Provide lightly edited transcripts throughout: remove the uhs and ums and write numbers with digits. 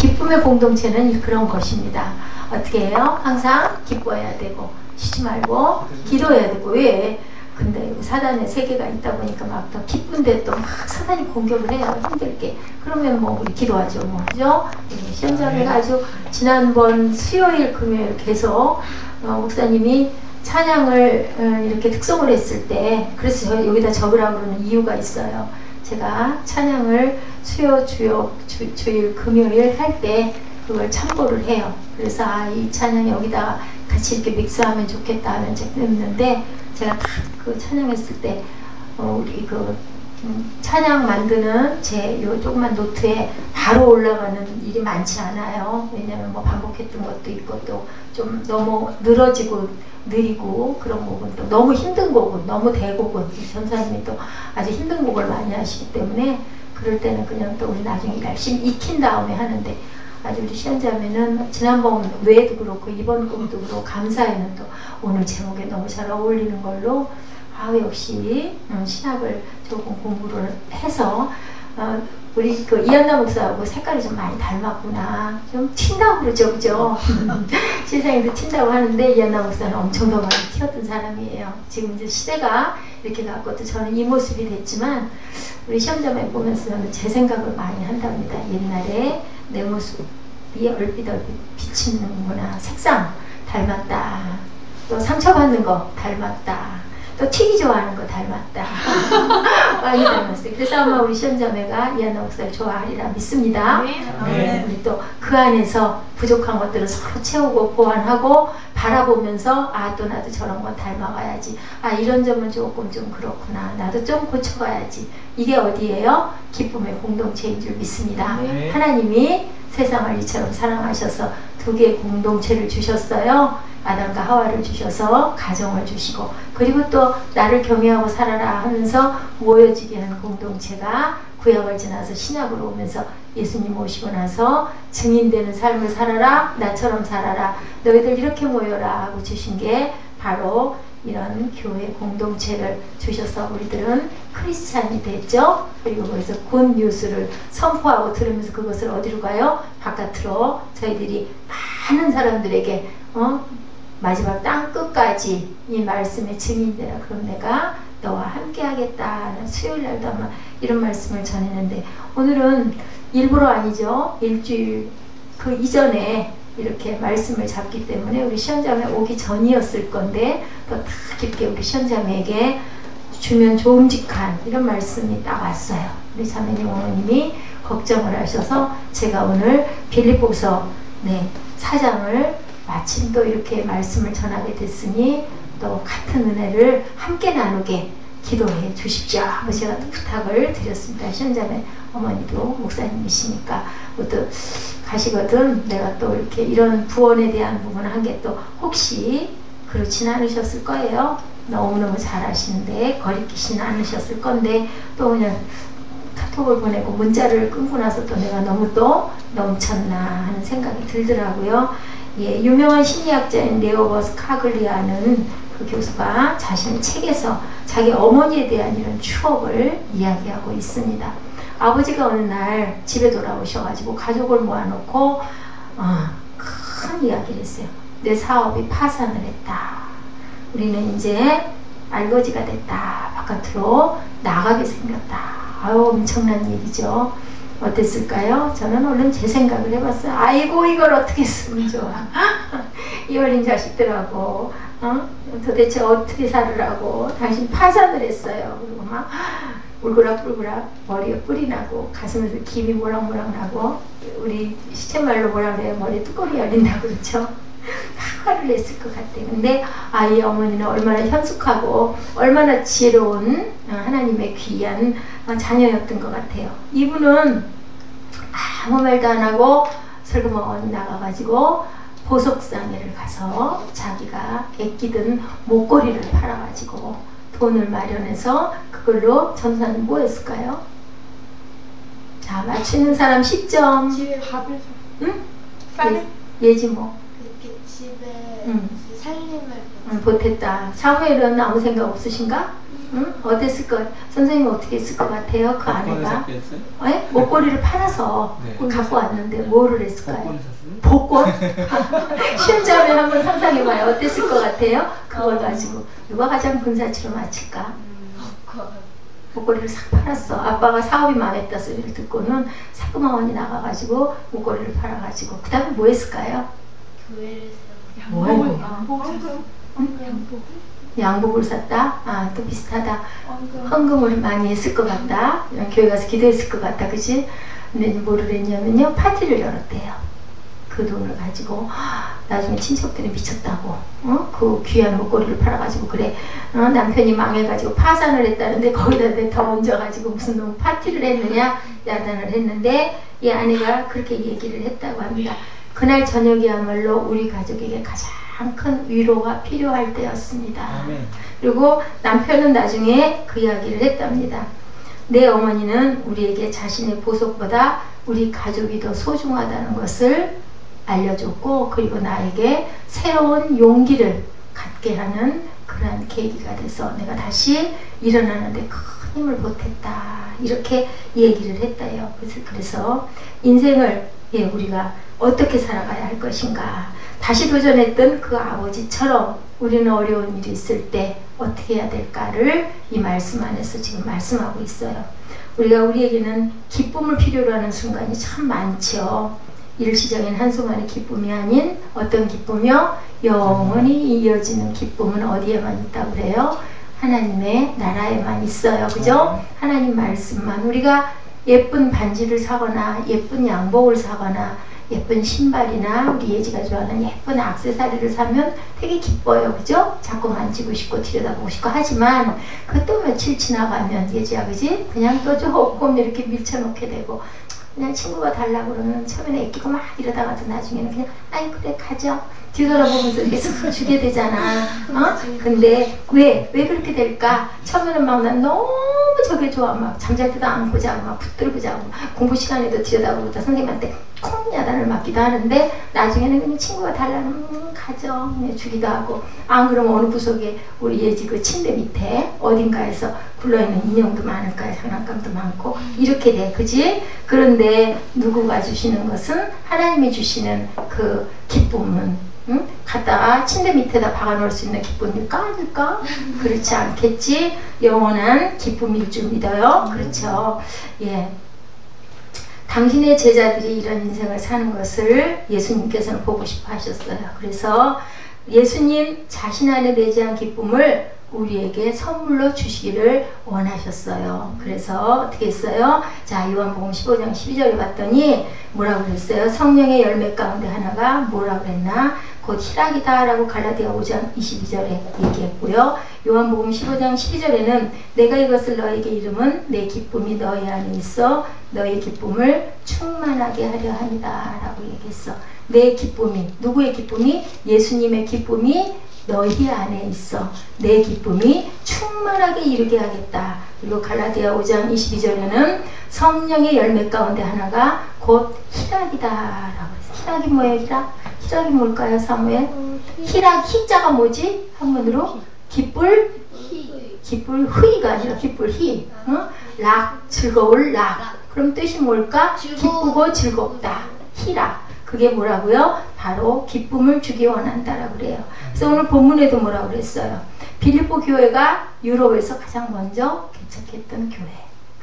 기쁨의 공동체는 그런 것입니다. 어떻게 해요? 항상 기뻐해야 되고 쉬지 말고 기도해야 되고. 왜? 근데 사단의 세계가 있다 보니까 막 더 기쁜데 또 막 사단이 공격을 해요. 힘들게. 그러면 뭐 우리 기도하죠. 뭐 그죠? 시험자매가 아주 지난번 수요일 금요일 계속 목사님이 찬양을 이렇게 특송을 했을 때, 그래서 저 여기다 적으라고 그러는 이유가 있어요. 제가 찬양을 수요 주일 금요일 할 때 그걸 참고를 해요. 그래서 이 찬양 여기다가 같이 이렇게 믹스하면 좋겠다 하는 했는데, 제가 딱 그 찬양했을 때 우리 그 찬양 만드는 제 요 조그만 노트에 바로 올라가는 일이 많지 않아요. 왜냐면 뭐 반복했던 것도 있고 또 좀 너무 늘어지고 느리고 그런 곡은 또 너무 힘든 곡은 너무 대곡은 전사님이 또 아주 힘든 곡을 많이 하시기 때문에 그럴 때는 그냥 또 우리 나중에 열심히 익힌 다음에 하는데, 아주 우리 시연자매는 지난번 외에도 그렇고 이번 곡도 그렇고 감사에는 또 오늘 제목에 너무 잘 어울리는 걸로 역시 신학을 조금 공부를 해서 우리 그 이한나 목사하고 색깔이 좀 많이 닮았구나, 좀 튄다고 그러죠, 그죠? 세상에도 튄다고 하는데 이한나 목사는 엄청 더 많이 튀었던 사람이에요. 지금 이제 시대가 이렇게 갔고 저는 이 모습이 됐지만 우리 시험자매 보면서 저는 제 생각을 많이 한답니다. 옛날에 내 모습이 얼핏 비치는구나, 색상 닮았다, 또 상처받는 거 닮았다, 또 튀기 좋아하는 거 닮았다. 많이 닮았어요. 그래서 아마 우리 시험자매가 이한나 목사를 좋아하리라 믿습니다. 네. 우리 또 그 안에서 부족한 것들을 서로 채우고 보완하고 바라보면서 또 나도 저런 거 닮아가야지, 이런 점은 조금 좀 그렇구나, 나도 좀 고쳐가야지. 이게 어디예요? 기쁨의 공동체인 줄 믿습니다. 네. 하나님이 세상을 이처럼 사랑하셔서 두 개의 공동체를 주셨어요. 아담과 하와를 주셔서 가정을 주시고, 그리고 또 나를 경외하고 살아라 하면서 모여지게 하는 공동체가 구약을 지나서 신약으로 오면서 예수님 오시고 나서 증인되는 삶을 살아라, 나처럼 살아라, 너희들 이렇게 모여라 하고 주신 게 바로 이런 교회 공동체를 주셔서 우리들은 크리스찬이 됐죠. 그리고 거기서 굿 뉴스를 선포하고 들으면서 그것을 어디로 가요? 바깥으로 저희들이 많은 사람들에게 마지막 땅 끝까지 이 말씀의 증인되라. 그럼 내가 너와 함께 하겠다. 수요일 날도 아마 이런 말씀을 전했는데, 오늘은 일부러 아니죠. 일주일 그 이전에 이렇게 말씀을 잡기 때문에 우리 시연자매 오기 전이었을 건데 또 다 깊게 우리 시연자매에게 주면 좋음직한 이런 말씀이 딱 왔어요. 우리 자매님 어머님이 걱정을 하셔서 제가 오늘 빌립보서 4장을 마침 또 이렇게 말씀을 전하게 됐으니 또 같은 은혜를 함께 나누게 기도해 주십시오 하고 제가 또 부탁을 드렸습니다. 시연자매 어머니도 목사님이시니까 또 가시거든 내가 또 이렇게 이런 구원에 대한 부분을 한 게 또 혹시 그렇진 않으셨을 거예요. 너무너무 잘 아시는데 거리끼시는 않으셨을 건데 또 그냥 카톡을 보내고 문자를 끊고 나서 또 내가 너무 또 넘쳤나 하는 생각이 들더라고요. 예, 유명한 심리학자인 네오버스 카글리아는 그 교수가 자신의 책에서 자기 어머니에 대한 이런 추억을 이야기하고 있습니다. 아버지가 어느 날 집에 돌아오셔가지고 가족을 모아놓고 큰 이야기를 했어요. 내 사업이 파산을 했다. 우리는 이제 알거지가 됐다. 바깥으로 나가게 생겼다. 엄청난 일이죠. 어땠을까요? 저는 얼른 제 생각을 해봤어요. 아이고 이걸 어떻게 쓰면 좋아. 이 어린 자식들하고 도대체 어떻게 살으라고. 당신 파산을 했어요. 그리고 막 울그락불그락 머리에 뿔이 나고 가슴에서 김이 모락모락 나고, 우리 시쳇말로 뭐라 그래요? 머리에 뚜껑이 열린다고 그러죠. 화를 냈을 것 같아요. 근데 이 어머니는 얼마나 현숙하고 얼마나 지혜로운 하나님의 귀한 자녀였던 것 같아요. 이분은 아무 말도 안 하고 슬그머니 나가가지고 보석상회를 가서 자기가 아끼던 목걸이를 팔아가지고 돈을 마련해서 그걸로 전사는 뭐 했을까요? 자, 맞추는 사람 10점. 집에 밥을 응? 예지 뭐. 그렇게 집에 살림을 보탰다. 사무엘은 아무 생각 없으신가? 응? 어땠을 것, 선생님 어떻게 했을 것 같아요? 그 아내가? 네? 목걸이를 팔아서 네. 갖고 왔는데 뭐를 했을까요? 복권을 샀어요? 복권? 시험자면 한번 상상해봐요. 어땠을 것 같아요? 그걸 가지고 누가 가장 근사치로 마칠까? 목걸이를 싹 팔았어. 아빠가 사업이 망했다 소리를 듣고는 사금어원이 나가가지고 목걸이를 팔아가지고 그 다음에 뭐 했을까요? 교회를 양복을 샀다? 아, 또 비슷하다. 헌금을 많이 했을 것 같다. 교회 가서 기도했을 것 같다. 그치? 근데 뭐를 했냐면요. 파티를 열었대요. 그 돈을 가지고 나중에 친척들이 미쳤다고 그 귀한 목걸이를 팔아가지고 그래 남편이 망해가지고 파산을 했다는데 거기다 더 얹어가지고 무슨 너무 파티를 했느냐 야단을 했는데 이 아내가 그렇게 얘기를 했다고 합니다. 그날 저녁이야말로 우리 가족에게 가장 큰 위로가 필요할 때였습니다. 아멘. 그리고 남편은 나중에 그 이야기를 했답니다. 내 어머니는 우리에게 자신의 보석보다 우리 가족이 더 소중하다는 것을 알려줬고 그리고 나에게 새로운 용기를 갖게 하는 그러한 계기가 돼서 내가 다시 일어나는데 큰 힘을 보탰다 이렇게 얘기를 했다요. 그래서 인생을 우리가 어떻게 살아가야 할 것인가 다시 도전했던 그 아버지처럼 우리는 어려운 일이 있을 때 어떻게 해야 될까를 이 말씀 안에서 지금 말씀하고 있어요. 우리에게는 기쁨을 필요로 하는 순간이 참 많죠. 일시적인 한순간의 기쁨이 아닌 어떤 기쁨이요? 영원히 이어지는 기쁨은 어디에만 있다고 그래요? 하나님의 나라에만 있어요. 그죠? 하나님 말씀만. 우리가 예쁜 반지를 사거나 예쁜 양복을 사거나 예쁜 신발이나 우리 예지가 좋아하는 예쁜 액세서리를 사면 되게 기뻐요. 그죠? 자꾸 만지고 싶고 들여다보고 싶고 하지만 그것도 며칠 지나가면 예지야 그지? 그냥 또 조금 이렇게 밀쳐놓게 되고 그냥 친구가 달라고 그러면 처음에는 애끼고 막 이러다가도 나중에는 그냥 아이 그래 가져 뒤돌아보면서 계속 주게 되잖아. 근데 왜 그렇게 될까? 처음에는 막 난 너무 저게 좋아. 막 잠잘 때도 안고 자고 막 붙들고 자고 공부 시간에도 들여다보고 선생님한테 콩 야단을 맞기도 하는데 나중에는 그냥 친구가 달라면 가져 그냥 주기도 하고 안 그러면 어느 구석에 우리 예지 그 침대 밑에 어딘가에서 굴러있는 인형도 많을 거야. 장난감도 많고 이렇게 돼. 그지? 그런데 누구가 주시는 것은 하나님이 주시는 그 기쁨은 갖다가 침대 밑에다 박아놓을 수 있는 기쁨일까? 아닐까? 그렇지 않겠지? 영원한 기쁨일 줄 믿어요. 그렇죠? 예. 당신의 제자들이 이런 인생을 사는 것을 예수님께서는 보고 싶어 하셨어요. 그래서 예수님 자신 안에 내재한 기쁨을 우리에게 선물로 주시기를 원하셨어요. 그래서 어떻게 했어요? 자, 요한복음 15장 12절에 봤더니 뭐라고 그랬어요? 성령의 열매 가운데 하나가 뭐라고 그랬나? 곧 희락이다 라고 갈라디아 5장 22절에 얘기했고요. 요한복음 15장 12절에는 내가 이것을 너에게 이름은 내 기쁨이 너희 안에 있어 너의 기쁨을 충만하게 하려 합니다 라고 얘기했어. 내 기쁨이, 누구의 기쁨이? 예수님의 기쁨이 너희 안에 있어 내 기쁨이 충만하게 이루게 하겠다. 그리고 갈라디아 5장 22절에는 성령의 열매 가운데 하나가 곧 희락이다 라고 했어. 희락이 뭐예요? 희락이 뭘까요? 사무엘? 희락, 희자가 뭐지? 한문으로? 기쁠 희가 아니라 기쁠 희. 락, 즐거울 락. 그럼 뜻이 뭘까? 기쁘고 즐겁다. 희락. 그게 뭐라고요? 바로 기쁨을 주기 원한다라고 그래요. 그래서 오늘 본문에도 뭐라고 그랬어요? 빌립보 교회가 유럽에서 가장 먼저 개척했던 교회.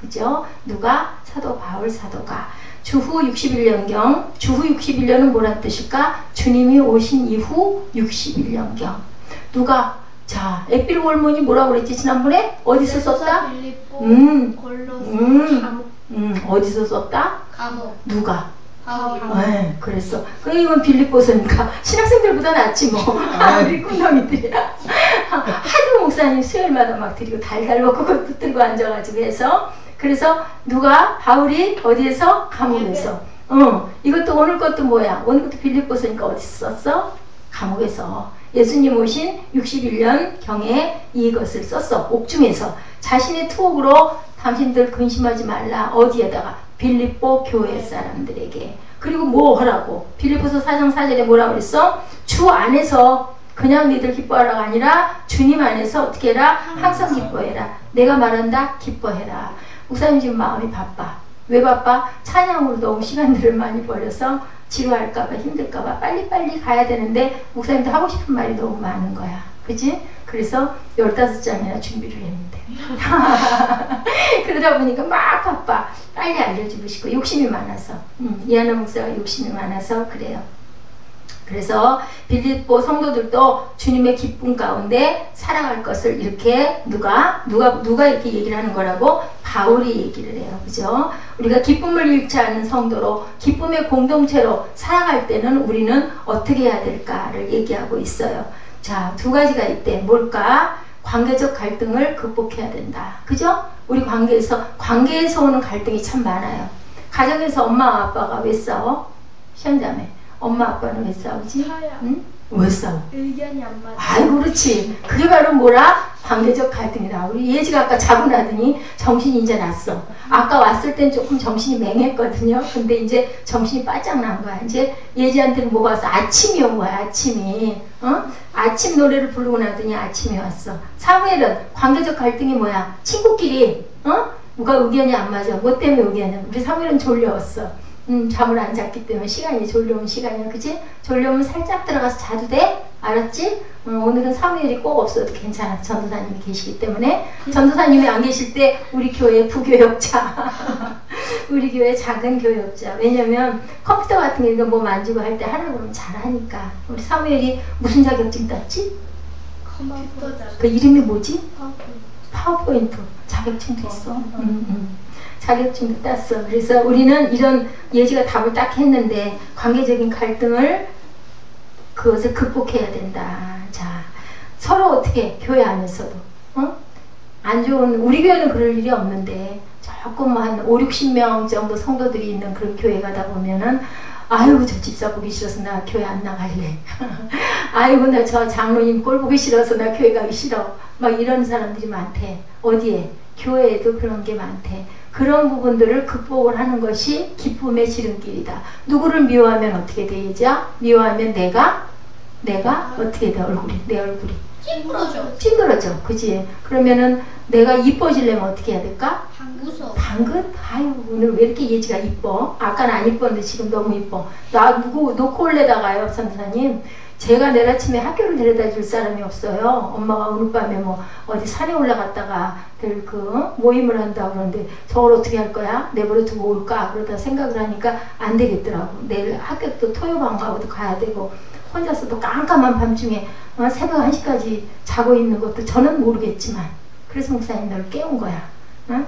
그죠? 누가? 사도 바울 사도가. 주후 61년경. 주후 61년은 뭐란 뜻일까? 주님이 오신 이후 61년경. 누가? 자, 에필 골몬이 뭐라고 그랬지 지난번에? 어디서 썼다? 어디서 썼다? 감옥. 누가? 네, 그랬어. 이건 빌립보서니까 신학생들보다 낫지 뭐. 우리 꿈덩이들이 하도 목사님 수요일마다 막 드리고 달달 먹고 그것도 들고 앉아가지고 해서 그래서 누가? 바울이 어디에서? 감옥에서. 이것도 오늘 것도 뭐야? 오늘 것도 빌립보서니까 어디서 썼어? 감옥에서. 예수님 오신 61년경에 이것을 썼어. 옥중에서. 자신의 투옥으로 당신들 근심하지 말라. 어디에다가? 빌립보 교회 사람들에게. 그리고 뭐 하라고? 빌립보서 4장 4절에 뭐라고 그랬어? 주 안에서 그냥 니들 기뻐하라가 아니라 주님 안에서 어떻게 해라? 항상 기뻐해라. 내가 말한다? 기뻐해라. 목사님 지금 마음이 바빠. 왜 바빠? 찬양으로 너무 시간들을 많이 버려서 지루할까봐 힘들까봐 빨리빨리 가야 되는데 목사님도 하고 싶은 말이 너무 많은 거야. 그치? 그래서 15장이나 준비를 했는데 그러다 보니까 막 바빠. 빨리 알려주고 싶고 욕심이 많아서 이하나 목사가 욕심이 많아서 그래요. 그래서 빌립보 성도들도 주님의 기쁨 가운데 살아갈 것을 이렇게 누가 이렇게 얘기를 하는 거라고? 바울이 얘기를 해요. 그죠? 우리가 기쁨을 잃지 않는 성도로 기쁨의 공동체로 살아갈 때는 우리는 어떻게 해야 될까를 얘기하고 있어요. 자, 두 가지가 있대. 뭘까? 관계적 갈등을 극복해야 된다. 그죠? 우리 관계에서 오는 갈등이 참 많아요. 가정에서 엄마 아빠가 왜 싸워? 시험자매. 엄마 아빠는 왜 싸우지? 응? 왜 싸워? 의견이 안 맞아. 아이고 그렇지. 그게 바로 뭐라? 관계적 갈등이다. 우리 예지가 아까 자고 나더니 정신이 이제 났어. 아까 왔을 땐 조금 정신이 맹했거든요. 근데 이제 정신이 바짝 난 거야. 이제 예지한테는 뭐가 왔어? 아침이 온 거야. 아침이. 아침 노래를 부르고 나더니 아침이 왔어. 사무엘은 관계적 갈등이 뭐야? 친구끼리 누가 의견이 안 맞아. 뭐 때문에 의견이? 우리 사무엘은 졸려웠어. 잠을 안 잤기 때문에 시간이 졸려온 시간이야. 그치? 졸려오면 살짝 들어가서 자도 돼? 알았지? 오늘은 사무엘이 꼭 없어도 괜찮아. 전도사님이 계시기 때문에. 전도사님이 안 계실 때 우리 교회 부교역자 우리 교회 작은 교역자. 왜냐면 컴퓨터 같은 거 이거 뭐 만지고 할 때 하라고 그러면 잘하니까. 우리 사무엘이 무슨 자격증 땄지? 컴퓨터 자격. 그 이름이 뭐지? 파워포인트. 파워포인트 자격증도 있어. 자격증도 땄어. 그래서 우리는 이런 예지가 답을 딱 했는데 관계적인 갈등을 그것을 극복해야 된다. 자, 서로 어떻게 교회 안에서도 안 좋은 우리 교회는 그럴 일이 없는데 조금 한 5, 60명 정도 성도들이 있는 그런 교회 가다 보면은 아이고 저 집사 보기 싫어서 나 교회 안 나갈래. 아이고 나 저 장로님 꼴 보기 싫어서 나 교회 가기 싫어. 막 이런 사람들이 많대. 어디에? 교회에도 그런 게 많대. 그런 부분들을 극복을 하는 것이 기쁨의 지름길이다. 누구를 미워하면 어떻게 되죠? 미워하면 내가 어떻게 돼? 내 얼굴이 찡그러져. 찡그러져. 그지? 그러면은 내가 이뻐지려면 어떻게 해야 될까? 무서워. 방긋? 아유 오늘 왜 이렇게 예지가 이뻐? 아까는 안 이뻤는데 지금 너무 이뻐. 나 누구 놓고 올래다가요 선생님. 제가 내일 아침에 학교를 데려다 줄 사람이 없어요. 엄마가 오늘 밤에 뭐 어디 산에 올라갔다가 그 모임을 한다고 그러는데 저걸 어떻게 할 거야? 내버려 두고 올까? 그러다 생각을 하니까 안 되겠더라고. 내일 학교도 토요방과도 가야 되고 혼자서도 깜깜한 밤중에 새벽 1시까지 자고 있는 것도 저는 모르겠지만 그래서 목사님 너를 깨운 거야.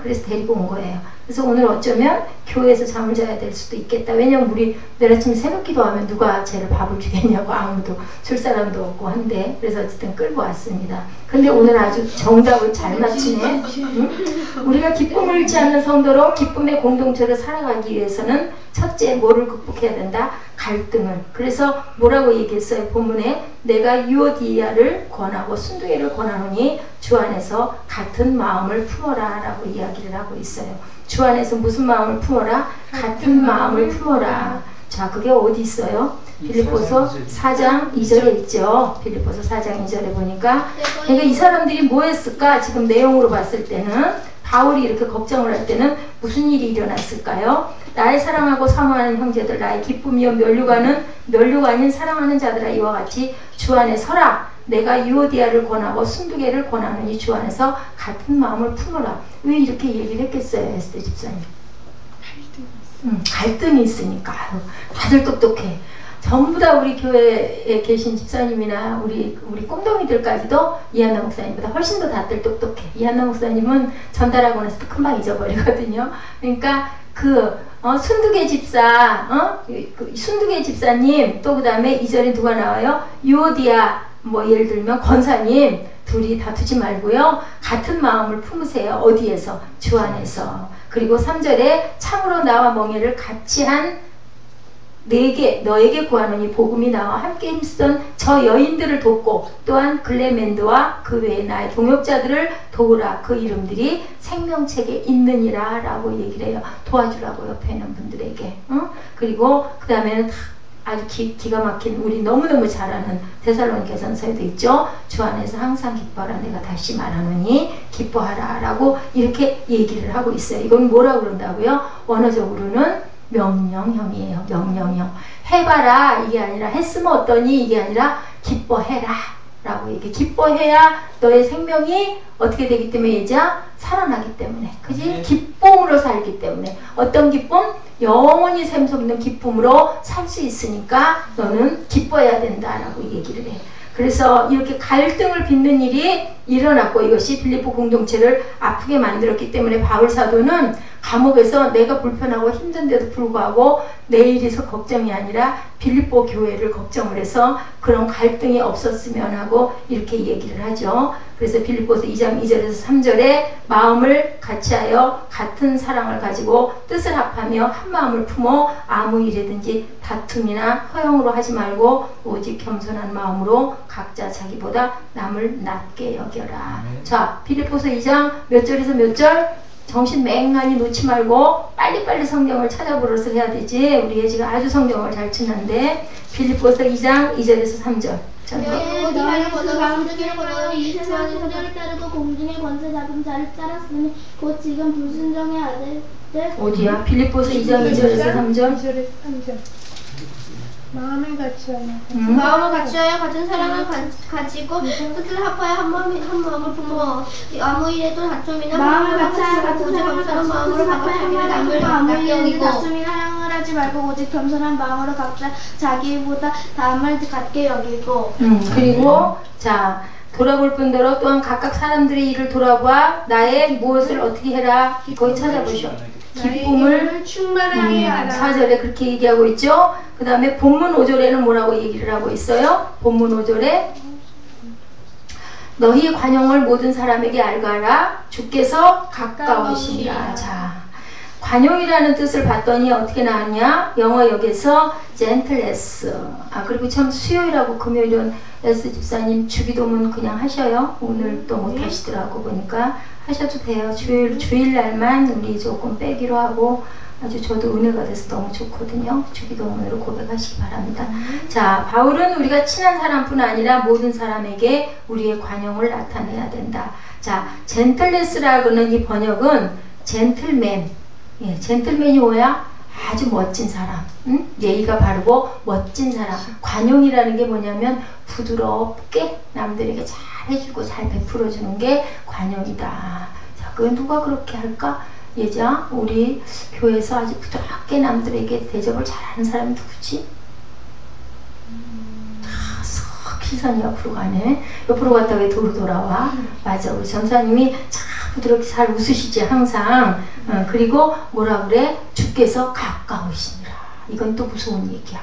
그래서 데리고 온 거예요. 그래서 오늘 어쩌면 교회에서 잠을 자야 될 수도 있겠다. 왜냐면 우리 내일 아침에 새벽 기도하면 누가 쟤를 밥을 주겠냐고 아무도 줄 사람도 없고 한데 그래서 어쨌든 끌고 왔습니다. 근데 오늘 아주 정답을 잘 맞추네. 우리가 기쁨을 잃지 않는 성도로 기쁨의 공동체를 살아가기 위해서는 첫째 뭐를 극복해야 된다? 갈등을. 그래서 뭐라고 얘기했어요? 본문에 내가 유오디아를 권하고 순두개를 권하노니 주 안에서 같은 마음을 품어라 라고 이야기를 하고 있어요. 주 안에서 무슨 마음을 품어라? 같은 마음을 품어라. 자, 그게 어디 있어요? 빌립보서 4장 2절에 있죠. 빌립보서 4장 2절에 보니까 그러니까 이 사람들이 뭐 했을까? 지금 내용으로 봤을 때는 바울이 이렇게 걱정을 할 때는 무슨 일이 일어났을까요? 나의 사랑하고 사모하는 형제들, 나의 기쁨이요 면류가 아닌 사랑하는 자들아 이와 같이 주 안에 서라. 내가 유오디아를 권하고 순두개를 권하노니 주 안에서 같은 마음을 품어라. 왜 이렇게 얘기를 했겠어요, 에스테 집사님? 갈등이 있으니까. 아유, 다들 똑똑해. 전부 다 우리 교회에 계신 집사님이나 우리 꼼동이들까지도 이한나 목사님보다 훨씬 더 다들 똑똑해. 이한나 목사님은 전달하고 나서 금방 잊어버리거든요. 그러니까 순두개 집사, 순두개 집사님, 또 그 다음에 2절에 누가 나와요? 유오디아, 뭐 예를 들면 권사님, 둘이 다투지 말고요. 같은 마음을 품으세요. 어디에서? 주 안에서. 그리고 3절에 참으로 나와 멍에를 같이 한 너에게 구하노니 복음이 나와 함께 힘쓰던 저 여인들을 돕고 또한 글레멘드와 그 외에 나의 동역자들을 도우라. 그 이름들이 생명책에 있느니라 라고 얘기를 해요. 도와주라고 옆에 있는 분들에게. 그리고 그 다음에는 아주 기가 막힌 우리 너무너무 잘 아는 데살로니가전서에도 있죠. 주 안에서 항상 기뻐하라 내가 다시 말하노니 기뻐하라 라고 이렇게 얘기를 하고 있어요. 이건 뭐라고 그런다고요? 원어적으로는 명령형이에요. 명령형. 해봐라 이게 아니라 했으면 어떠니 이게 아니라 기뻐해라 라고 이렇게 기뻐해야 너의 생명이 어떻게 되기 때문에 얘자 살아나기 때문에 그지? 기쁨으로 살기 때문에 어떤 기쁨? 영원히 샘솟는 기쁨으로 살 수 있으니까 너는 기뻐해야 된다라고 얘기를 해. 그래서 이렇게 갈등을 빚는 일이 일어났고 이것이 빌립보 공동체를 아프게 만들었기 때문에 바울 사도는 감옥에서 내가 불편하고 힘든데도 불구하고 내일에서 걱정이 아니라 빌립보 교회를 걱정을 해서 그런 갈등이 없었으면 하고 이렇게 얘기를 하죠. 그래서 빌립보서 2장 2절에서 3절에 마음을 같이하여 같은 사랑을 가지고 뜻을 합하며 한 마음을 품어 아무 일이든지 다툼이나 허영으로 하지 말고 오직 겸손한 마음으로 각자 자기보다 남을 낮게 여겨라. 자, 빌립보서 2장 몇 절에서 몇 절? 정신 맹랑히 놓지 말고 빨리빨리 성경을 찾아보려서 해야 되지. 우리 예지가 아주 성경을 잘 치는데 빌립보서 2장 2절에서 3절. 너희는 그 방주기를 걸어 이 세상의 소리를 따르고 공중의 권세 잡은 자를 따랐으니 곧 지금 불순종의 아들들 어디야? 빌립보서 2장 2절에서 3절. 2절에서 3절. 마음을 같이하여 마음을 같이하여 같은 사랑을 가지고 뜻을 합하여 한 마음을 품어 아무 일에도 다툼이나 마음을 같이하여 같은 오직 사랑을 겸손한 가지고 마음으로 각각 자기를 남을 아무 낮게 일에도 여기고 다툼이나 허영을 하지 말고 오직 겸손한 마음으로 각자 자기보다 남을 갖게 여기고 그리고 자 돌아볼 뿐더러 또한 각각 사람들의 일을 돌아봐 나의 무엇을 어떻게 해라 거기 찾아보셔. 기쁨을 충만하게 하라. 4절에 그렇게 얘기하고 있죠. 그 다음에 본문 5절에는 뭐라고 얘기를 하고 있어요? 본문 5절에 너희 관용을 모든 사람에게 알가라 주께서 가까우시니라. 자, 관용이라는 뜻을 봤더니 어떻게 나왔냐? 영어 역에서 gentleness. 그리고 참 수요일하고 금요일은 에스 집사님 주기도문 그냥 하셔요. 오늘 또 못 하시더라고 보니까 하셔도 돼요. 주일날만 우리 조금 빼기로 하고 아주 저도 은혜가 돼서 너무 좋거든요. 주기도문으로 고백하시기 바랍니다. 자, 바울은 우리가 친한 사람뿐 아니라 모든 사람에게 우리의 관용을 나타내야 된다. 자, 젠틀레스라고는 이 번역은 젠틀맨. 예, 젠틀맨이 뭐야? 아주 멋진 사람, 예의가 바르고 멋진 사람. 관용이라는 게 뭐냐면 부드럽게 남들에게 잘 해주고 잘 베풀어주는 게 관용이다. 자, 그건 누가 그렇게 할까? 예자, 우리 교회에서 아주 부드럽게 남들에게 대접을 잘하는 사람이 누구지? 석 시선이 옆으로 가네. 옆으로 갔다 왜 도로 돌아와? 맞아, 우리 전사님이 참 부드럽게 잘 웃으시지 항상. 그리고 뭐라 그래? 주께서 가까우시니라. 이건 또 무서운 얘기야.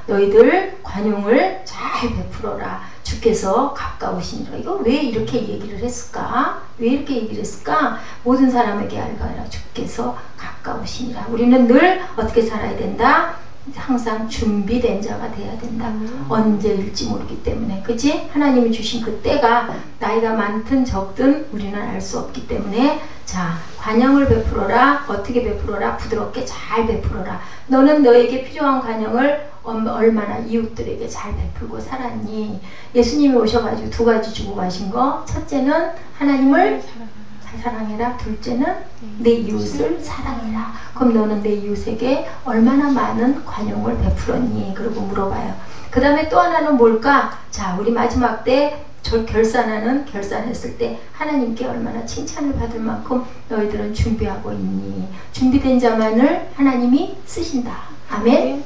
너희들 관용을 잘 베풀어라. 주께서 가까우시니라. 이거 왜 이렇게 얘기를 했을까? 왜 이렇게 얘기를 했을까? 모든 사람에게 알가라. 주께서 가까우시니라. 우리는 늘 어떻게 살아야 된다? 항상 준비된 자가 돼야 된다. 언제일지 모르기 때문에. 그치? 하나님이 주신 그 때가 나이가 많든 적든 우리는 알 수 없기 때문에 자, 관용을 베풀어라. 어떻게 베풀어라? 부드럽게 잘 베풀어라. 너는 너에게 필요한 관용을 얼마나 이웃들에게 잘 베풀고 살았니? 예수님이 오셔가지고 두 가지 주고 가신 거. 첫째는 하나님을 잘 사랑해라. 둘째는 내 이웃을 사랑해라. 그럼 너는 내 이웃에게 얼마나 많은 관용을 베풀었니? 그러고 물어봐요. 그 다음에 또 하나는 뭘까? 자, 우리 마지막 때 결산했을 때 하나님께 얼마나 칭찬을 받을 만큼 너희들은 준비하고 있니? 준비된 자만을 하나님이 쓰신다. 아멘.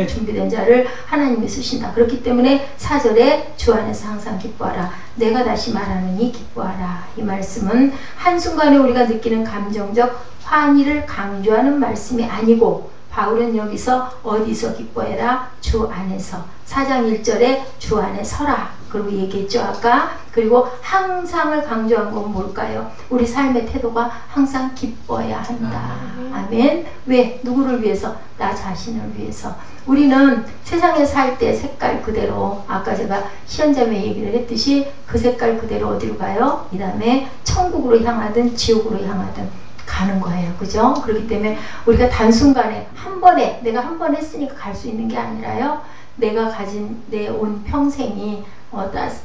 준비된 자를 하나님이 쓰신다. 그렇기 때문에 4절에 주 안에서 항상 기뻐하라. 내가 다시 말하느니 기뻐하라. 이 말씀은 한순간에 우리가 느끼는 감정적 환희를 강조하는 말씀이 아니고 바울은 여기서 어디서 기뻐해라? 주 안에서. 4장 1절에 주 안에 서라. 그리고 얘기했죠 아까. 그리고 항상을 강조한 건 뭘까요? 우리 삶의 태도가 항상 기뻐야 한다. 아멘. 왜? 누구를 위해서? 나 자신을 위해서. 우리는 세상에 살 때 색깔 그대로 아까 제가 시연자매 얘기를 했듯이 그 색깔 그대로 어디로 가요? 이 다음에 천국으로 향하든 지옥으로 향하든 가는 거예요. 그죠? 그렇기 때문에 우리가 단순간에 한 번에 내가 한 번 했으니까 갈 수 있는 게 아니라요. 내가 가진 내 온 평생이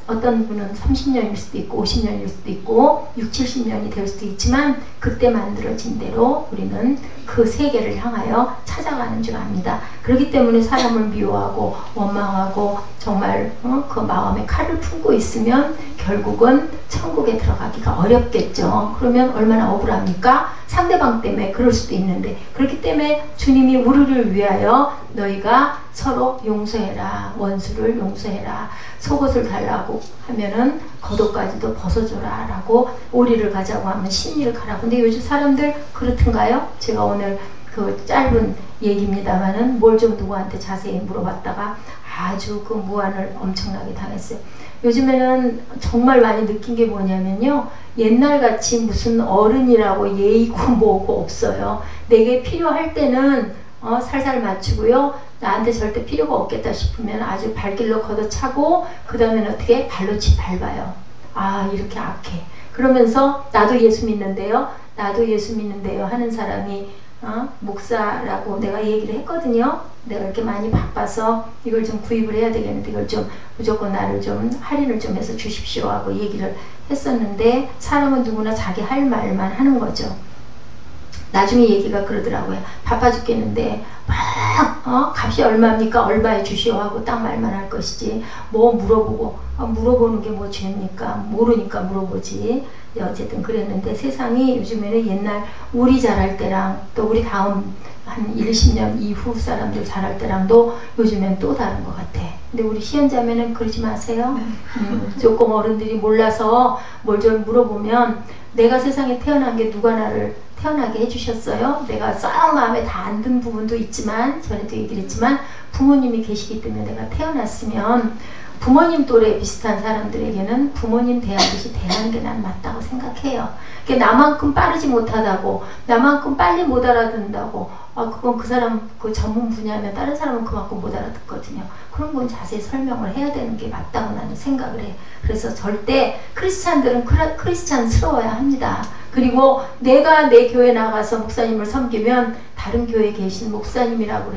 어떤 분은 30년일 수도 있고 50년일 수도 있고 60, 70년이 될 수도 있지만 그때 만들어진 대로 우리는 그 세계를 향하여 찾아가는 줄 압니다. 그렇기 때문에 사람을 미워하고 원망하고 정말 그 마음에 칼을 품고 있으면 결국은 천국에 들어가기가 어렵겠죠. 그러면 얼마나 억울합니까? 상대방 때문에 그럴 수도 있는데 그렇기 때문에 주님이 우리를 위하여 너희가 서로 용서해라. 원수를 용서해라. 속옷을 달라고 하면은 겉옷까지도 벗어줘라 라고 오리를 가자고 하면 심리를 가라고. 근데 요즘 사람들 그렇던가요? 제가 오늘 그 짧은 얘기입니다만은 뭘 좀 누구한테 자세히 물어봤다가 아주 그 무안을 엄청나게 당했어요. 요즘에는 정말 많이 느낀 게 뭐냐면요. 옛날같이 무슨 어른이라고 예의고 뭐고 없어요. 내게 필요할 때는 살살 맞추고요. 나한테 절대 필요가 없겠다 싶으면 아주 발길로 걷어차고 그 다음에는 어떻게 발로 밟아요. 아 이렇게 악해. 그러면서 나도 예수 믿는데요. 나도 예수 믿는데요 하는 사람이 목사라고 내가 얘기를 했거든요. 내가 이렇게 많이 바빠서 이걸 좀 구입을 해야 되겠는데 이걸 좀 무조건 나를 좀 할인을 좀 해서 주십시오 하고 얘기를 했었는데 사람은 누구나 자기 할 말만 하는 거죠. 나중에 얘기가 그러더라고요. 바빠 죽겠는데 막 값이 얼마입니까? 얼마에 주시오 하고 딱 말만 할 것이지 뭐 물어보고 물어보는 게 뭐 죄입니까? 모르니까 물어보지. 어쨌든 그랬는데 세상이 요즘에는 옛날 우리 자랄 때랑 또 우리 다음 한 20년 이후 사람들 자랄 때랑도 요즘엔 또 다른 것 같아. 근데 우리 시연자매는 그러지 마세요. 조금 어른들이 몰라서 뭘 좀 물어보면 내가 세상에 태어난 게 누가 나를 태어나게 해주셨어요. 내가 썩 마음에 다 안 든 부분도 있지만 전에도 얘기를 했지만 부모님이 계시기 때문에 내가 태어났으면 부모님 또래 비슷한 사람들에게는 부모님 대하듯이 대하는 게 난 맞다고 생각해요. 나만큼 빠르지 못하다고 나만큼 빨리 못 알아듣는다고 그건 그 사람 그 전문 분야면 다른 사람은 그만큼 못 알아듣거든요. 그런 건 자세히 설명을 해야 되는 게 맞다고 나는 생각을 해. 그래서 절대 크리스찬들은 크리스찬스러워야 합니다. 그리고 내가 내 교회 나가서 목사님을 섬기면 다른 교회에 계신 목사님이라고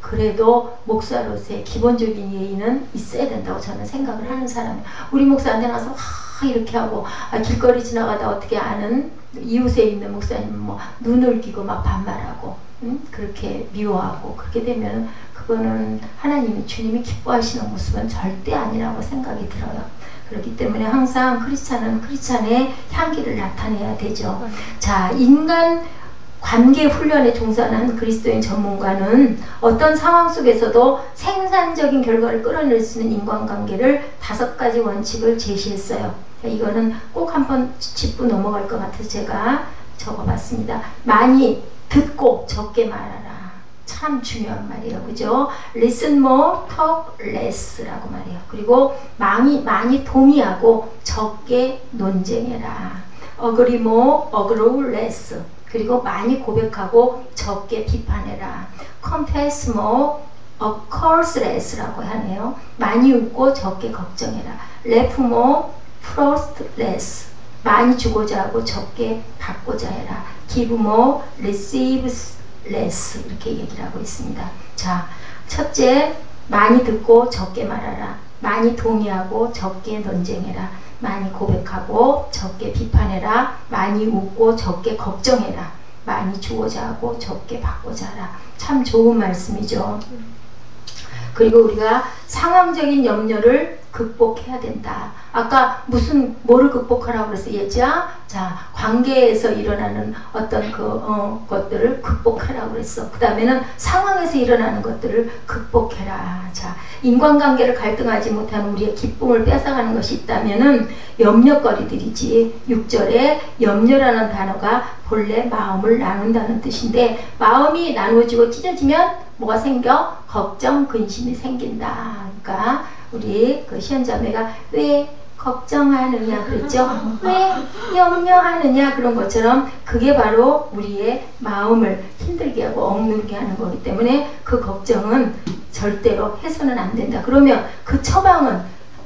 그래도 목사로서의 기본적인 예의는 있어야 된다고 저는 생각을 하는 사람이에요. 우리 목사한테 나서 이렇게 하고 길거리 지나가다 어떻게 아는 이웃에 있는 목사님은 뭐 눈을 끼고 막 반말하고 그렇게 미워하고 그렇게 되면 그거는 하나님이 주님이 기뻐하시는 모습은 절대 아니라고 생각이 들어요. 그렇기 때문에 항상 크리스찬은 크리스찬의 향기를 나타내야 되죠. 자, 인간 관계 훈련에 종사하는 그리스도인 전문가는 어떤 상황 속에서도 생산적인 결과를 끌어낼 수 있는 인간관계를 5가지 원칙을 제시했어요. 이거는 꼭 한번 짚고 넘어갈 것 같아서 제가 적어봤습니다. 많이 듣고 적게 말하라. 참 중요한 말이에요. 그죠? Listen more, talk less 라고 말해요. 그리고 많이 동의하고 적게 논쟁해라. Agree more, agree less. 그리고 많이 고백하고 적게 비판해라. Confess more, of course less 라고 하네요. 많이 웃고 적게 걱정해라. Laugh more, frost less. 많이 주고자 하고 적게 받고자 해라. Give more, receive less. 이렇게 얘기를 하고 있습니다. 자, 첫째, 많이 듣고 적게 말하라. 많이 동의하고 적게 논쟁해라. 많이 고백하고 적게 비판해라. 많이 웃고 적게 걱정해라. 많이 주고자 하고 적게 받고자 하라. 참 좋은 말씀이죠. 그리고 우리가 상황적인 염려를 극복해야 된다. 아까 뭐를 극복하라고 그랬어요? 예자? 자, 관계에서 일어나는 어떤 것들을 극복하라고 그랬어. 그 다음에는 상황에서 일어나는 것들을 극복해라. 자, 인간관계를 갈등하지 못하는 우리의 기쁨을 뺏어가는 것이 있다면은 염려거리들이지. 6절에 염려라는 단어가 본래 마음을 나눈다는 뜻인데 마음이 나누어지고 찢어지면 뭐가 생겨? 걱정, 근심이 생긴다. 그러니까 우리 그 시연자매가 왜 걱정하느냐 그랬죠? 왜 염려하느냐 그런 것처럼 그게 바로 우리의 마음을 힘들게 하고 억누르게 하는 거기 때문에 그 걱정은 절대로 해서는 안 된다. 그러면 그 처방은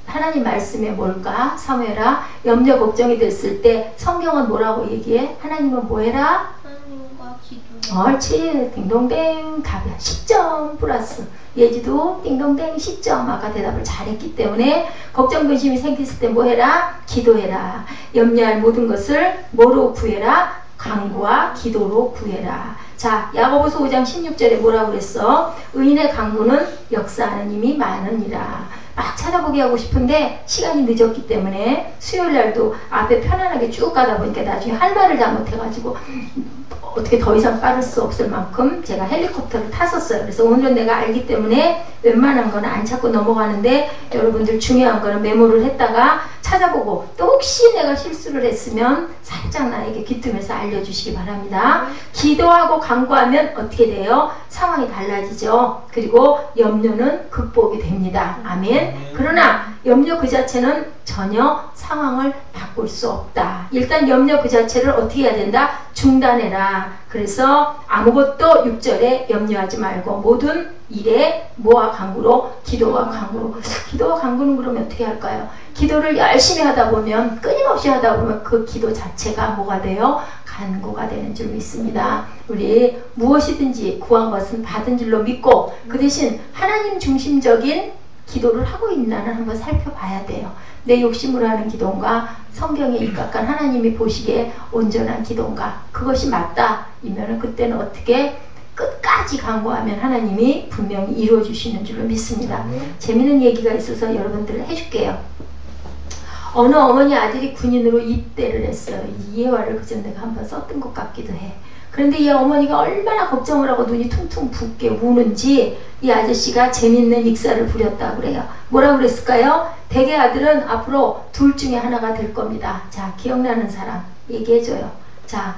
하나님 말씀에 뭘까? 사무엘아, 염려 걱정이 됐을 때 성경은 뭐라고 얘기해? 하나님은 뭐 해라? 하나님과 기도. 옳지. 딩동댕 답이야. 10점 플러스. 예지도 딩동댕 10점. 아까 대답을 잘했기 때문에 걱정 근심이 생겼을 때 뭐 해라? 기도해라. 염려할 모든 것을 뭐로 구해라? 간구와 기도로 구해라. 자, 야고보서 5장 16절에 뭐라고 그랬어? 의인의 간구는 역사하는 힘이 많으니라. 막 찾아보게 하고 싶은데 시간이 늦었기 때문에 수요일날도 앞에 편안하게 쭉 가다 보니까 나중에 할 말을 잘못해가지고 어떻게 더 이상 빠를 수 없을 만큼 제가 헬리콥터를 탔었어요. 그래서 오늘은 내가 알기 때문에 웬만한 거는 안 찾고 넘어가는데 여러분들 중요한 거는 메모를 했다가 찾아보고 또 혹시 내가 실수를 했으면 살짝 나에게 귀뜸해서 알려주시기 바랍니다. 기도하고 간구하면 어떻게 돼요? 상황이 달라지죠. 그리고 염려는 극복이 됩니다. 아멘. 그러나 염려 그 자체는 전혀 상황을 바꿀 수 없다. 일단 염려 그 자체를 어떻게 해야 된다? 중단해라. 그래서 아무것도 6절에 염려하지 말고 모든 일에 뭐와 간구로? 기도와 간구로. 기도와 간구는 그러면 어떻게 할까요? 기도를 열심히 하다 보면 끊임없이 하다 보면 그 기도 자체가 뭐가 돼요? 간구가 되는 줄 믿습니다. 우리 무엇이든지 구한 것은 받은 줄로 믿고 그 대신 하나님 중심적인 기도를 하고 있나는 한번 살펴봐야 돼요. 내 욕심으로 하는 기도인가? 성경에 입각한 하나님이 보시기에 온전한 기도인가? 그것이 맞다 이면은 그때는 어떻게 끝까지 간구하면 하나님이 분명히 이루어주시는 줄로 믿습니다. 재미있는 얘기가 있어서 여러분들 해줄게요. 어느 어머니 아들이 군인으로 입대를 했어요. 이 예화를 그전 내가 한번 썼던 것 같기도 해. 그런데 이 어머니가 얼마나 걱정을 하고 눈이 퉁퉁 붓게 우는지 이 아저씨가 재밌는 익사를 부렸다고 그래요. 뭐라고 그랬을까요? 대개 아들은 앞으로 둘 중에 하나가 될 겁니다. 자, 기억나는 사람 얘기해줘요. 자,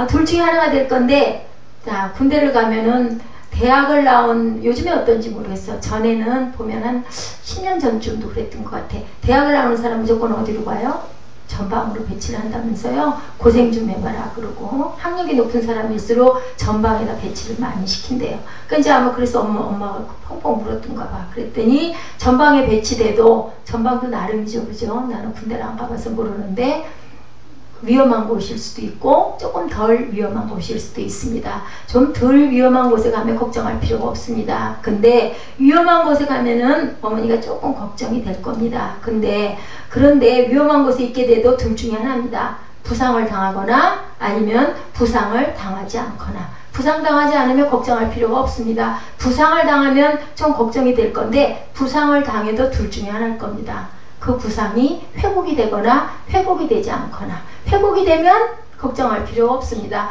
둘 중에 하나가 될 건데, 자, 군대를 가면은 대학을 나온, 요즘에 어떤지 모르겠어. 전에는 보면 한 10년 전쯤도 그랬던 것 같아. 대학을 나오는 사람 무조건 어디로 가요? 전방으로 배치를 한다면서요. 고생 좀 해봐라 그러고 학력이 높은 사람일수록 전방에다 배치를 많이 시킨대요. 그러니까 이제 아마 그래서 엄마가 펑펑 울었던가 봐. 그랬더니 전방에 배치돼도 전방도 나름이죠, 그죠? 나는 군대를 안 가봐서 모르는데 위험한 곳일 수도 있고 조금 덜 위험한 곳일 수도 있습니다. 좀 덜 위험한 곳에 가면 걱정할 필요가 없습니다. 근데 위험한 곳에 가면은 어머니가 조금 걱정이 될 겁니다. 그런데 위험한 곳에 있게 돼도 둘 중에 하나입니다. 부상을 당하거나 아니면 부상을 당하지 않거나. 부상당하지 않으면 걱정할 필요가 없습니다. 부상을 당하면 좀 걱정이 될 건데 부상을 당해도 둘 중에 하나일 겁니다. 그 부상이 회복이 되거나 회복이 되지 않거나. 회복이 되면 걱정할 필요가 없습니다.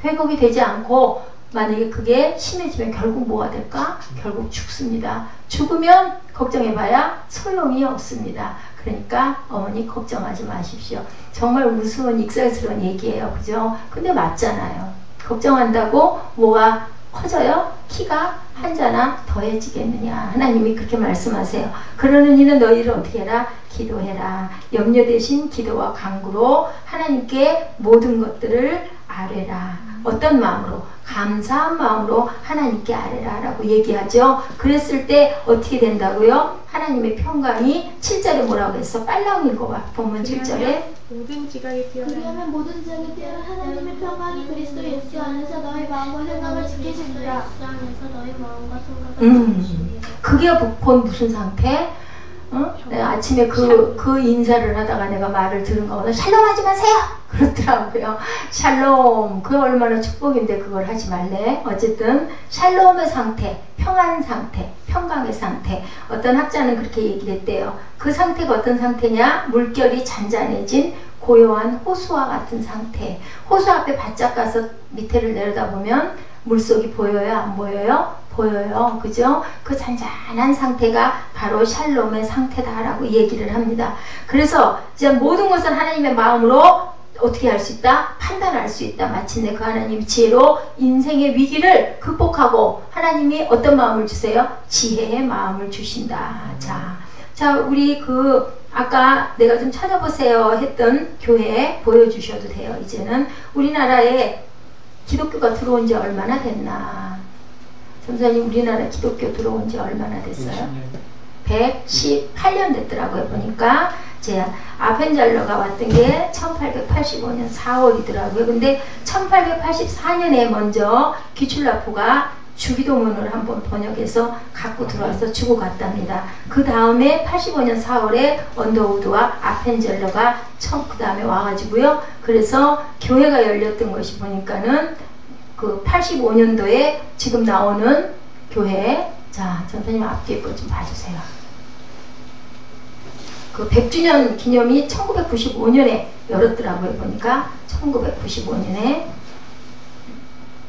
회복이 되지 않고 만약에 그게 심해지면 결국 뭐가 될까? 결국 죽습니다. 죽으면 걱정해봐야 소용이 없습니다. 그러니까 어머니 걱정하지 마십시오. 정말 우스운 익살스러운 얘기예요. 그죠? 근데 맞잖아요. 걱정한다고 뭐가 커져요? 키가 한 자나 더해지겠느냐. 하나님이 그렇게 말씀하세요. 그러는 이는 너희를 어떻게 해라? 기도해라. 염려 대신 기도와 간구로 하나님께 모든 것들을 아뢰라. 어떤 마음으로? 감사한 마음으로 하나님께 아뢰라 라고 얘기하죠. 그랬을 때 어떻게 된다고요? 하나님의 평강이 7절에 뭐라고 했어? 빨랑 읽어봐. 본문 7절에 모든 지각에 뛰어난 그러면 모든 지각에 뛰어난 하나님의 평강이 그리스도 예수 안에서 너희 마음과 생각을 지키시리라. 그게 본 무슨 상태? 내가 아침에 그 인사를 하다가 내가 말을 들은 거거든. 샬롬 하지 마세요! 그렇더라고요. 샬롬. 그 얼마나 축복인데 그걸 하지 말래? 어쨌든 샬롬의 상태, 평안 상태, 평강의 상태. 어떤 학자는 그렇게 얘기를 했대요. 그 상태가 어떤 상태냐? 물결이 잔잔해진 고요한 호수와 같은 상태. 호수 앞에 바짝 가서 밑에를 내려다보면 물속이 보여요? 안 보여요? 보여요. 그죠? 그 잔잔한 상태가 바로 샬롬의 상태다라고 얘기를 합니다. 그래서 이제 모든 것은 하나님의 마음으로 어떻게 할 수 있다? 판단할 수 있다. 마침내 그 하나님의 지혜로 인생의 위기를 극복하고 하나님이 어떤 마음을 주세요? 지혜의 마음을 주신다. 자, 우리 아까 내가 좀 찾아보세요 했던 교회 보여주셔도 돼요. 이제는 우리나라에 기독교가 들어온 지 얼마나 됐나? 선생님, 우리나라 기독교 들어온 지 얼마나 됐어요? 118년 됐더라고요. 보니까 제 아펜젤러가 왔던 게 1885년 4월이더라고요. 근데 1884년에 먼저 귀출라프가 주기도문을 한번 번역해서 갖고 들어와서 주고 갔답니다. 그 다음에 85년 4월에 언더우드와 아펜젤러가 그 다음에 와가지고요. 그래서 교회가 열렸던 것이 보니까는 그 85년도에 지금 나오는 교회, 자 전사님 앞뒤에 거 좀 봐주세요. 그 100주년 기념이 1995년에 열었더라고요. 보니까 1995년에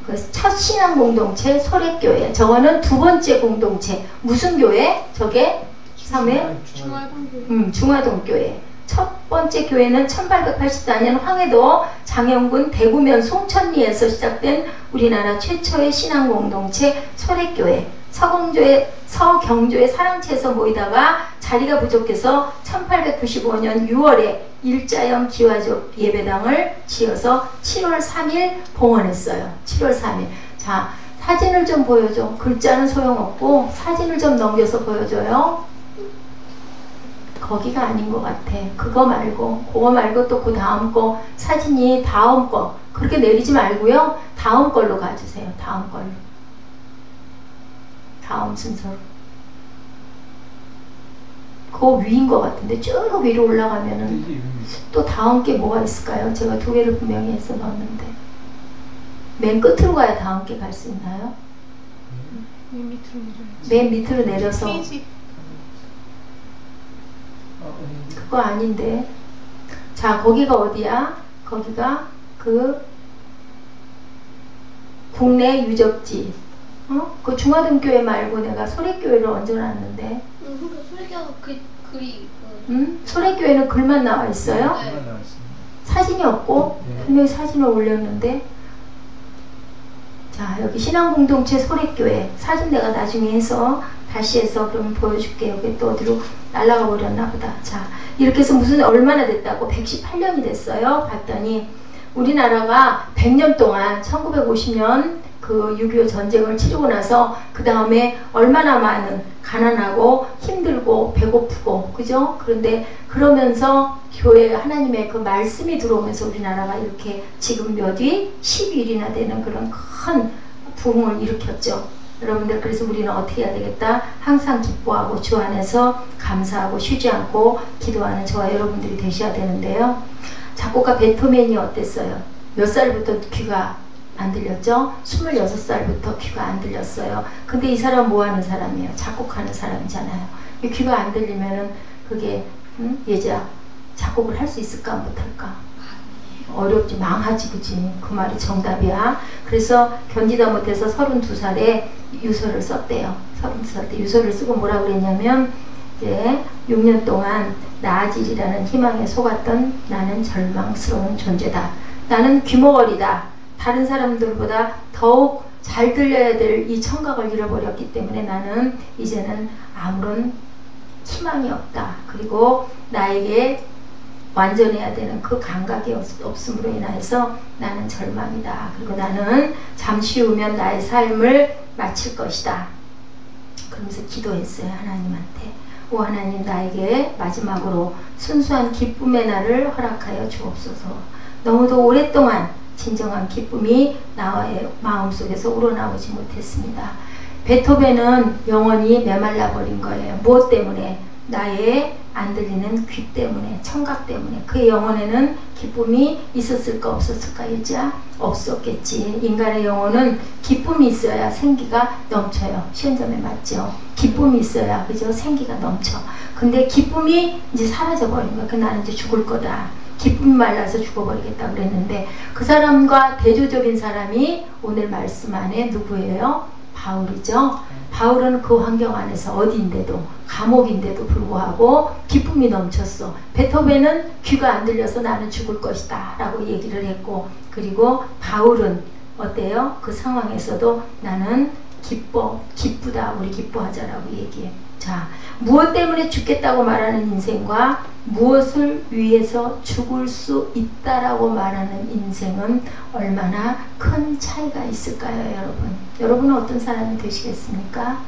그 첫 신앙 공동체 소래교회. 저거는 두 번째 공동체. 무슨 교회? 저게 3회? 중화동 교회. 첫 번째 교회는 1884년 황해도 장영군 대구면 송천리에서 시작된 우리나라 최초의 신앙 공동체 소래교회. 서경조의 사랑채에서 모이다가 자리가 부족해서 1895년 6월에 일자형 기와족 예배당을 지어서 7월 3일 봉헌했어요. 7월 3일. 자, 사진을 좀 보여줘. 글자는 소용없고 사진을 좀 넘겨서 보여줘요. 거기가 아닌 것 같아. 그거 말고 또 그 다음 거 사진이 다음 거 그렇게 내리지 말고요. 다음 걸로 가주세요. 다음 걸로. 다음 순서로. 그 위인 것 같은데 쭉 위로 올라가면은 또 다음 게 뭐가 있을까요? 제가 두 개를 분명히 해서 넣었는데 맨 끝으로 가야 다음 게 갈 수 있나요? 맨 밑으로 내려서 그거 아닌데. 자, 거기가 어디야? 거기가 그 국내 유적지. 그 중화등교회 말고 내가 소래교회를 얹어놨는데. 소래교회 글이 소래교회는 글만 나와 있어요? 네. 사진이 없고 분명히 사진을 올렸는데. 자, 여기 신앙공동체 소래교회 사진 내가 나중에 해서 다시 해서 그럼 보여줄게요. 여기 또 어디로 날아가 버렸나 보다. 자, 이렇게 해서 무슨 얼마나 됐다고? 118년이 됐어요. 봤더니 우리나라가 100년 동안 1950년 그 6.25 전쟁을 치르고 나서 그 다음에 얼마나 많은 가난하고 힘들고 배고프고 그죠? 그런데 그러면서 교회 하나님의 그 말씀이 들어오면서 우리나라가 이렇게 지금 몇 위? 10일이나 되는 그런 큰 부흥을 일으켰죠. 여러분들 그래서 우리는 어떻게 해야 되겠다? 항상 기뻐하고 주 안에서 감사하고 쉬지 않고 기도하는 저와 여러분들이 되셔야 되는데요. 작곡가 베토벤이 어땠어요? 몇 살부터 귀가 안 들렸죠? 26살부터 귀가 안 들렸어요. 근데 이 사람 뭐 하는 사람이에요? 작곡하는 사람이잖아요. 이 귀가 안 들리면은 그게 얘들아 작곡을 할 수 있을까 못할까? 어렵지. 망하지. 그지? 그 말이 정답이야. 그래서 견디다 못해서 32살에 유서를 썼대요. 32살 때 유서를 쓰고 뭐라고 그랬냐면 이제 6년 동안 나아지리라는 희망에 속았던 나는 절망스러운 존재다. 나는 귀머거리다. 다른 사람들보다 더욱 잘 들려야 될 이 청각을 잃어버렸기 때문에 나는 이제는 아무런 희망이 없다. 그리고 나에게 완전해야 되는 그 감각이 없음으로 인해서 나는 절망이다. 그리고 나는 잠시 후면 나의 삶을 마칠 것이다. 그러면서 기도했어요. 하나님한테. 오 하나님, 나에게 마지막으로 순수한 기쁨의 날을 허락하여 주옵소서. 너무도 오랫동안 진정한 기쁨이 나의 마음속에서 우러나오지 못했습니다. 베토벤은 영원히 메말라 버린 거예요. 무엇 때문에? 나의 안 들리는 귀 때문에, 청각 때문에. 그의 영혼에는 기쁨이 있었을까 없었을까? 일자 없었겠지. 인간의 영혼은 기쁨이 있어야 생기가 넘쳐요. 시험점에 맞죠? 기쁨이 있어야 그죠? 생기가 넘쳐. 근데 기쁨이 이제 사라져 버린 거야. 그 나는 이제 죽을 거다. 기쁨이 말라서 죽어버리겠다 그랬는데 그 사람과 대조적인 사람이 오늘 말씀 안에 누구예요? 바울이죠. 바울은 그 환경 안에서 어디인데도 감옥인데도 불구하고 기쁨이 넘쳤어. 베토벤은 귀가 안 들려서 나는 죽을 것이다 라고 얘기를 했고, 그리고 바울은 어때요? 그 상황에서도 나는 기쁘다, 우리 기뻐하자라고 얘기해. 자, 무엇 때문에 죽겠다고 말하는 인생과 무엇을 위해서 죽을 수 있다라고 말하는 인생은 얼마나 큰 차이가 있을까요, 여러분? 여러분은 어떤 사람이 되시겠습니까?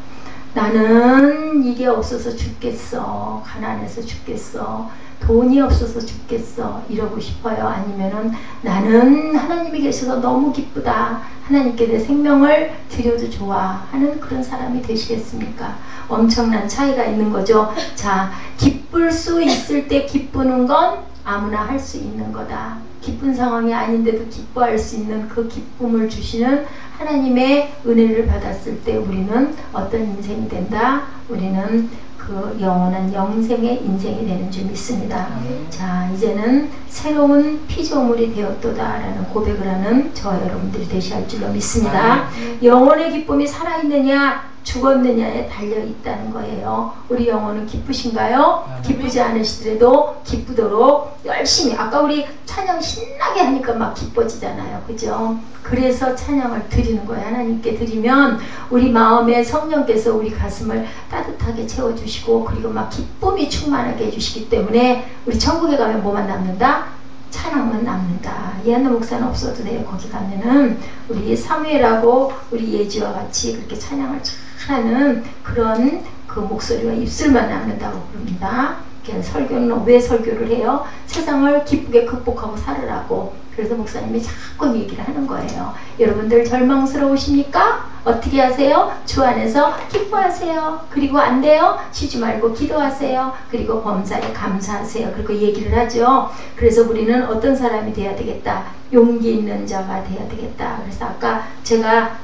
나는 나는 이게 없어서 죽겠어, 가난해서 죽겠어, 돈이 없어서 죽겠어 이러고 싶어요? 아니면은 나는 하나님이 계셔서 너무 기쁘다, 하나님께 내 생명을 드려도 좋아 하는 그런 사람이 되시겠습니까? 엄청난 차이가 있는 거죠. 자, 기쁠 수 있을 때 기쁘는 건 아무나 할 수 있는 거다. 기쁜 상황이 아닌데도 기뻐할 수 있는 그 기쁨을 주시는 하나님의 은혜를 받았을 때 우리는 어떤 인생이 된다? 우리는 그 영원한 영생의 인생이 되는 줄 믿습니다. 자, 이제는 새로운 피조물이 되었도다 라는 고백을 하는 저와 여러분들이 되셔야 할 줄로 믿습니다. 영혼의 기쁨이 살아있느냐 죽었느냐에 달려있다는 거예요. 우리 영혼은 기쁘신가요? 기쁘지 않으시더라도 기쁘도록 열심히, 아까 우리 찬양 신나게 하니까 막 기뻐지잖아요. 그죠? 그래서 찬양을 드리는 거예요. 하나님께 드리면 우리 마음에 성령께서 우리 가슴을 따뜻하게 채워주시고 그리고 막 기쁨이 충만하게 해주시기 때문에 우리 천국에 가면 뭐만 남는다? 찬양만 남는다. 이한나 목사는 없어도 돼요. 거기 가면은 우리 사무엘하고 우리 예지와 같이 그렇게 찬양을 하는 그런 그 목소리와 입술만 남는다고 부릅니다. 설교는 왜 설교를 해요? 세상을 기쁘게 극복하고 살으라고. 그래서 목사님이 자꾸 얘기를 하는 거예요. 여러분들 절망스러우십니까? 어떻게 하세요? 주 안에서 기뻐하세요. 그리고 안 돼요? 쉬지 말고 기도하세요. 그리고 범사에 감사하세요. 그리고 얘기를 하죠. 그래서 우리는 어떤 사람이 돼야 되겠다? 용기 있는 자가 돼야 되겠다. 그래서 아까 제가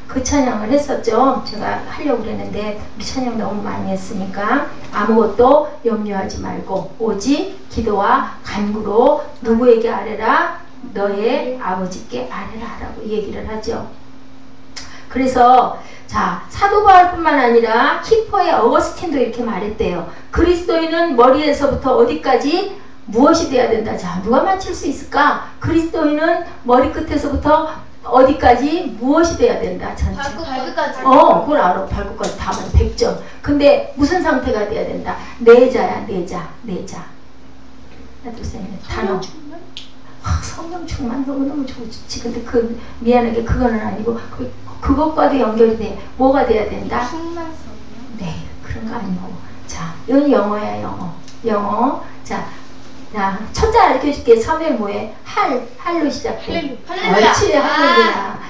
그 찬양을 했었죠. 제가 하려고 그랬는데 우리 찬양 너무 많이 했으니까 아무것도 염려하지 말고 오직 기도와 간구로 누구에게 아뢰라? 너의 아버지께 아뢰라 라고 얘기를 하죠. 그래서 자, 사도 바울뿐만 아니라 키퍼의 어거스틴도 이렇게 말했대요. 그리스도인은 머리에서부터 어디까지 무엇이 돼야 된다. 자, 누가 맞힐 수 있을까? 그리스도인은 머리끝에서부터 어디까지 무엇이 돼야 된다. 전체. 발끝까지. 그걸 알아. 발끝까지 다 하면 100점. 근데 무슨 상태가 돼야 된다. 내자야, 내자. 단어. 성령 충만 너무너무 좋지. 근데 미안하게 그거는 아니고 그것과도 연결이 돼. 뭐가 돼야 된다? 충만성이요? 네, 그런 거 아니고. 자, 이건 영어야, 영어. 자, 첫째 알려줄게. 사무엘 뭐해? 할로 시작해. 할렐루야. 그렇지, 할렐루야.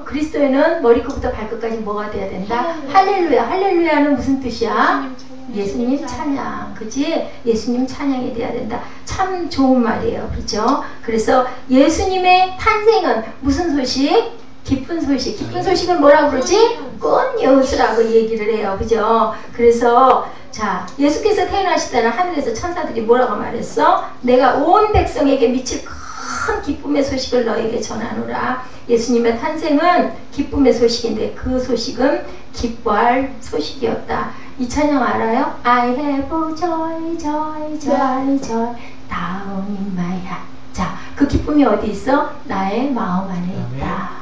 그리스도인은 머리끝부터 발끝까지 뭐가 돼야 된다? 할렐루야. 할렐루야는 무슨 뜻이야? 예수님 찬양. 그치? 예수님 찬양이 돼야 된다. 참 좋은 말이에요. 그렇죠? 그래서 예수님의 탄생은 무슨 소식? 기쁜 소식. 기쁜 소식은 뭐라고 그러지? 굿뉴스라고 얘기를 해요. 그죠? 그래서 자, 예수께서 태어나실 때는 하늘에서 천사들이 뭐라고 말했어? 내가 온 백성에게 미칠 큰 기쁨의 소식을 너에게 전하노라. 예수님의 탄생은 기쁨의 소식인데 그 소식은 기뻐할 소식이었다. 이 찬양 알아요? I have joy, joy, joy, joy down in my heart. 자, 그 기쁨이 어디 있어? 나의 마음 안에 있다.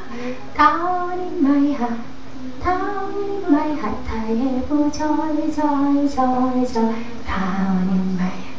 Down in my heart, down in my heart, I have joy, joy, joy, joy down in my heart.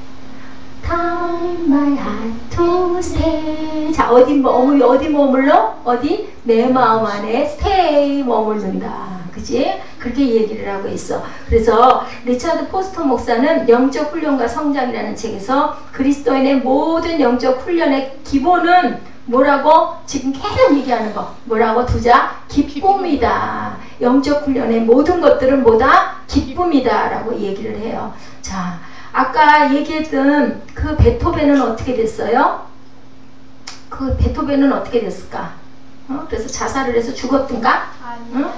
Down in my heart to stay. 자, 어디 머물러? 어디? 내 마음 안에 stay 머물른다. 그치? 그렇게 얘기를 하고 있어. 그래서 리차드 포스터 목사는 영적 훈련과 성장이라는 책에서 그리스도인의 모든 영적 훈련의 기본은 뭐라고? 지금 계속 얘기하는 거. 뭐라고 두자? 기쁨이다. 영적 훈련의 모든 것들은 뭐다? 기쁨이다. 라고 얘기를 해요. 자, 아까 얘기했던 그 베토벤은 어떻게 됐어요? 그 베토벤은 어떻게 됐을까? 그래서 자살을 해서 죽었던가?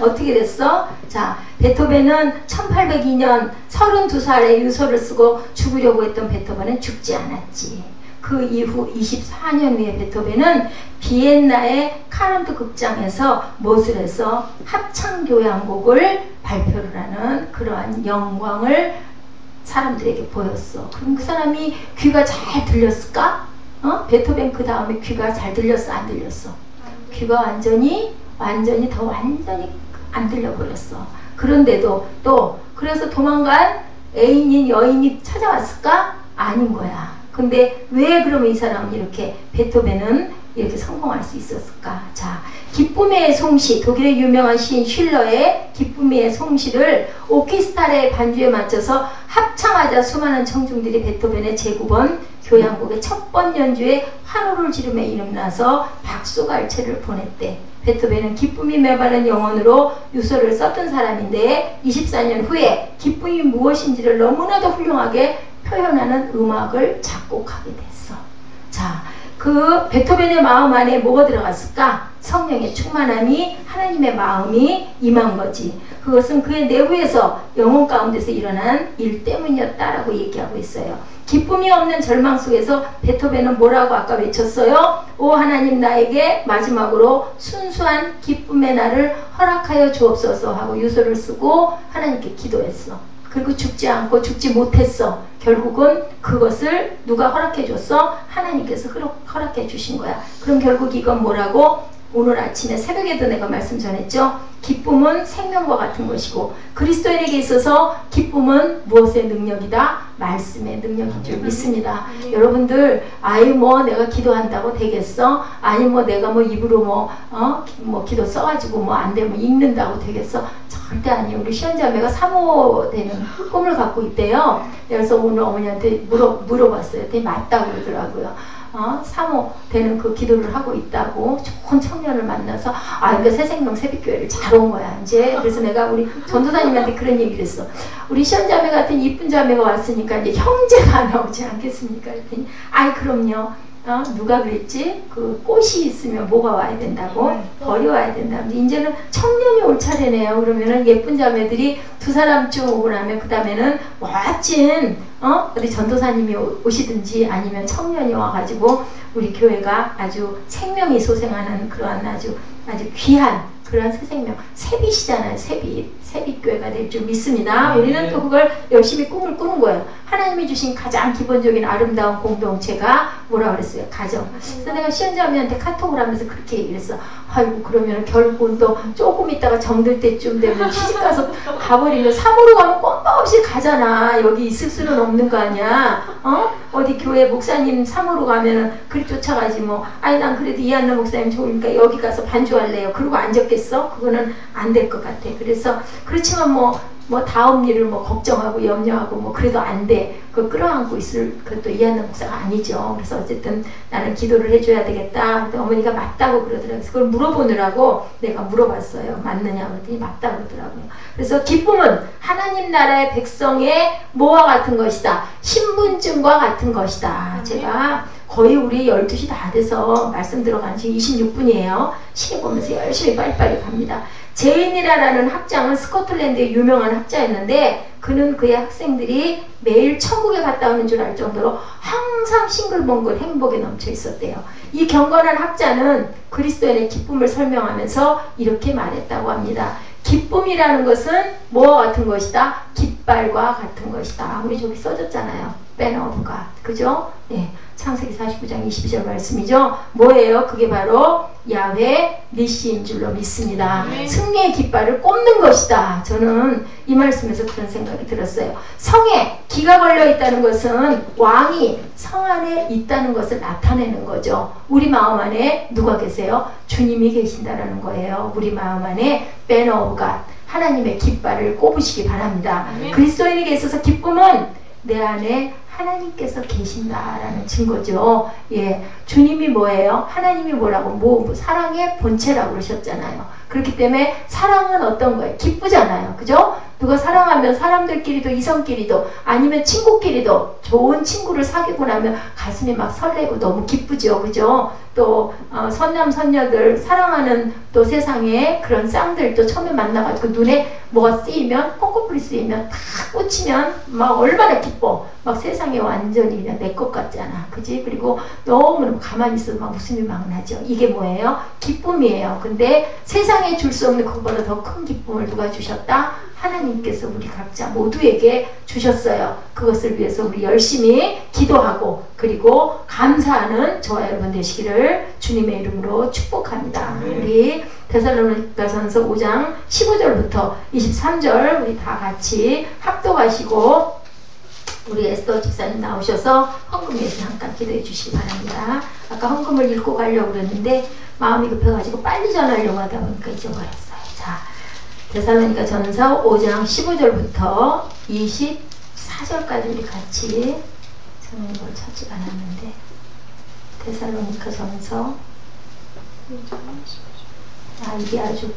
어떻게 됐어? 자, 베토벤은 1802년 32살에 유서를 쓰고 죽으려고 했던 베토벤은 죽지 않았지. 그 이후 24년 후에 베토벤은 비엔나의 카른트 극장에서 무엇을 해서 합창교향곡을 발표를 하는 그러한 영광을 사람들에게 보였어. 그럼 그 사람이 귀가 잘 들렸을까? 베토벤 그 다음에 귀가 잘 들렸어? 안 들렸어? 귀가 완전히 안 들려버렸어. 그런데도 또 그래서 도망간 애인인 여인이 찾아왔을까? 아닌 거야. 근데 왜 그러면 이 사람은 이렇게 베토벤은 이렇게 성공할 수 있었을까? 자, 기쁨의 송시, 독일의 유명한 시인 슐러의 기쁨의 송시를 오케스트라의 반주에 맞춰서 합창하자 수많은 청중들이 베토벤의 제9번 교향곡의 첫 번 연주에 환호를 지르며 이름나서 박수갈채를 보냈대. 베토벤은 기쁨이 메마른 영혼으로 유서를 썼던 사람인데 24년 후에 기쁨이 무엇인지를 너무나도 훌륭하게 표현하는 음악을 작곡하게 됐어. 자, 그 베토벤의 마음 안에 뭐가 들어갔을까? 성령의 충만함이 하나님의 마음이 임한 거지. 그것은 그의 내부에서 영혼 가운데서 일어난 일 때문이었다라고 얘기하고 있어요. 기쁨이 없는 절망 속에서 베토벤은 뭐라고 아까 외쳤어요? 오 하나님 나에게 마지막으로 순수한 기쁨의 날을 허락하여 주옵소서 하고 유서를 쓰고 하나님께 기도했어. 그리고 죽지 않고 죽지 못했어. 결국은 그것을 누가 허락해 줬어? 하나님께서 허락해 주신 거야. 그럼 결국 이건 뭐라고? 오늘 아침에 새벽에도 내가 말씀 전했죠. 기쁨은 생명과 같은 것이고 그리스도인에게 있어서 기쁨은 무엇의 능력이다? 말씀의 능력인 줄 믿습니다. 여러분들 아유 뭐 내가 기도한다고 되겠어? 아니 뭐 내가 뭐 입으로 뭐 기도 써가지고 뭐 안 되면 읽는다고 되겠어? 절대 아니에요. 우리 시연자매가 사모되는 꿈을 갖고 있대요. 그래서 오늘 어머니한테 물어봤어요. 되게 맞다고 그러더라고요. 사모되는 그 기도를 하고 있다고 좋은 청년을 만나서 그러니까 새생명 새벽교회를 잘 온 거야 이제. 그래서 내가 우리 전도사님한테 그런 얘기를 했어. 우리 시연자매 같은 이쁜 자매가 왔으니까 이제 형제가 나오지 않겠습니까? 그랬더니 그럼요. 누가 그랬지? 그 꽃이 있으면 뭐가 와야 된다고? 벌이 와야 된다고. 이제는 청년이 올 차례네요. 그러면은 예쁜 자매들이 두 사람쯤 오고 나면 그 다음에는 멋진 어디 전도사님이 오시든지 아니면 청년이 와가지고 우리 교회가 아주 생명이 소생하는 그러한 아주 귀한 그런 새 생명, 새빛이잖아요. 새빛교회가 될 줄 믿습니다. 우리는 또 그걸 열심히 꿈을 꾸는 거예요. 하나님이 주신 가장 기본적인 아름다운 공동체가 뭐라 그랬어요? 가정. 그래서 내가 시연자매한테 카톡을 하면서 그렇게 얘기를 했어. 아이고 그러면 결국은 또 조금 있다가 정들 때쯤 되면 시집가서 가버리면 사모로 가면 꼼짝없이 가잖아. 여기 있을 수는 없는 거 아니야. 어디 교회 목사님 사모로 가면은 그리 쫓아가지 뭐. 난 그래도 이한나 목사님 좋으니까 여기 가서 반주할래요. 그러고 앉았겠어? 그거는 안 될 것 같아. 그래서 그렇지만 뭐 다음 일을 뭐 걱정하고 염려하고 뭐 그래도 안 돼. 그 끌어안고 있을 그것도 이해하는 목사가 아니죠. 그래서 어쨌든 나는 기도를 해줘야 되겠다. 근데 어머니가 맞다고 그러더라고요. 그래서 그걸 물어보느라고 내가 물어봤어요. 맞느냐 그랬더니 맞다고 그러더라고요. 그래서 기쁨은 하나님 나라의 백성의 뭐와 같은 것이다. 신분증과 같은 것이다. 제가 거의 우리 12시 다 돼서 말씀 들어가는 지금 26분이에요. 시계 보면서 열심히 빨리빨리 갑니다. 제인이라는 학장은 스코틀랜드의 유명한 학자였는데 그는 그의 학생들이 매일 천국에 갔다 오는 줄 알 정도로 항상 싱글벙글 행복에 넘쳐 있었대요. 이 경건한 학자는 그리스도인의 기쁨을 설명하면서 이렇게 말했다고 합니다. 기쁨이라는 것은 뭐와 같은 것이다? 깃발과 같은 것이다. 우리 저기 써졌잖아요. Banner of God. 그죠? 네. 창세기 49장 22절 말씀이죠. 뭐예요? 그게 바로 야훼 니시인 줄로 믿습니다. 승리의 깃발을 꽂는 것이다. 저는 이 말씀에서 그런 생각이 들었어요. 성에 기가 걸려 있다는 것은 왕이 성 안에 있다는 것을 나타내는 거죠. 우리 마음 안에 누가 계세요? 주님이 계신다라는 거예요. 우리 마음 안에 Banner of God, 하나님의 깃발을 꼽으시기 바랍니다. 그리스도인에게 있어서 기쁨은 내 안에 하나님께서 계신다라는 증거죠. 예, 주님이 뭐예요? 하나님이 뭐라고? 사랑의 본체라고 그러셨잖아요. 그렇기 때문에 사랑은 어떤 거예요? 기쁘잖아요. 그죠? 누가 사랑하면 사람들끼리도 이성끼리도 아니면 친구끼리도 좋은 친구를 사귀고 나면 가슴이 막 설레고 너무 기쁘죠. 그죠? 또 선남 선녀들 사랑하는 또 세상에 그런 쌍들도 처음에 만나가지고 눈에 뭐가 쓰이면 콩코풀이 쓰이면 다 꽂히면 막 얼마나 기뻐. 막 세상에 완전히 그냥 내 것 같잖아. 그지? 그리고 너무 가만히 있어도 막 웃음이 막 나죠. 이게 뭐예요? 기쁨이에요. 근데 세상에 줄 수 없는 그거보다 더 큰 기쁨을 누가 주셨다? 하나님께서 우리 각자 모두에게 주셨어요. 그것을 위해서 우리 열심히 기도하고 그리고 감사하는 저와 여러분 되시기를 주님의 이름으로 축복합니다. 우리 데살로니가전서 5장 15절부터 23절 우리 다 같이 합독하시고 우리 에스더 집사님 나오셔서 헌금 위해서 잠깐 기도해 주시기 바랍니다. 아까 헌금을 읽고 가려고 그랬는데 마음이 급해가지고 빨리 전하려고 하다 보니까 잊어버렸어요. 자, 데살로니가 전서 5장 15절부터 24절까지 우리 같이, 저는 이걸 찾지가 않았는데, 데살로니가 전서, 이게 아주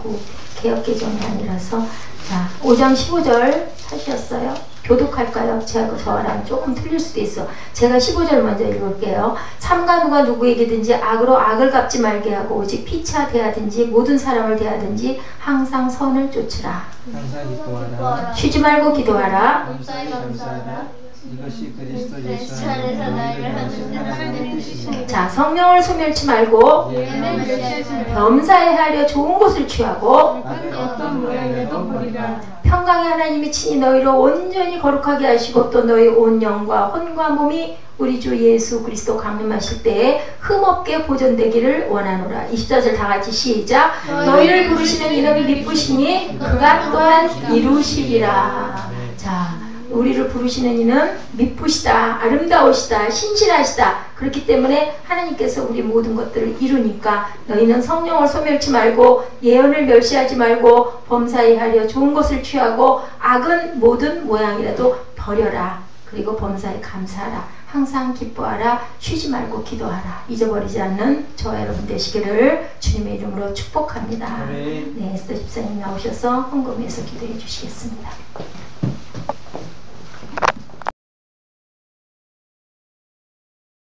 개역개정이 아니라서, 자, 5장 15절 찾으셨어요? 교독할까요? 제가 저랑 조금 틀릴 수도 있어. 제가 15절 먼저 읽을게요. 삼가 누가 누구에게든지 악으로 악을 갚지 말게 하고 오직 피차 대하든지 모든 사람을 대하든지 항상 선을 쫓으라. 항상 기뻐하라. 쉬지 말고 기도하라. 감사히 감사하라. 이것이 그리스도 예수 예수 안에서 너희를 하는 하나님의 뜻이시니 자, 성령을 소멸치 말고 예언을 멸시하지 말고 범사에 하려 좋은 곳을 취하고 어떤 모양이라도 보리라. 평강의 하나님이 친히 너희를 온전히 거룩하게 하시고 또 너희 온 영과 혼과 몸이 우리 주 예수 그리스도 강림하실 때에 흠없게 보존되기를 원하노라. 24절 다 같이 시작. 너희를 부르시는 이름이 미쁘시니 그가 또한 이루시리라. 자, 우리를 부르시는 이는 미쁘시다, 아름다우시다, 신실하시다. 그렇기 때문에 하나님께서 우리 모든 것들을 이루니까 너희는 성령을 소멸치 말고 예언을 멸시하지 말고 범사에 하려 좋은 것을 취하고 악은 모든 모양이라도 버려라. 그리고 범사에 감사하라. 항상 기뻐하라. 쉬지 말고 기도하라. 잊어버리지 않는 저와 여러분 되시기를 주님의 이름으로 축복합니다. 네, 에스더 집사님 나오셔서 헌금해서 기도해 주시겠습니다.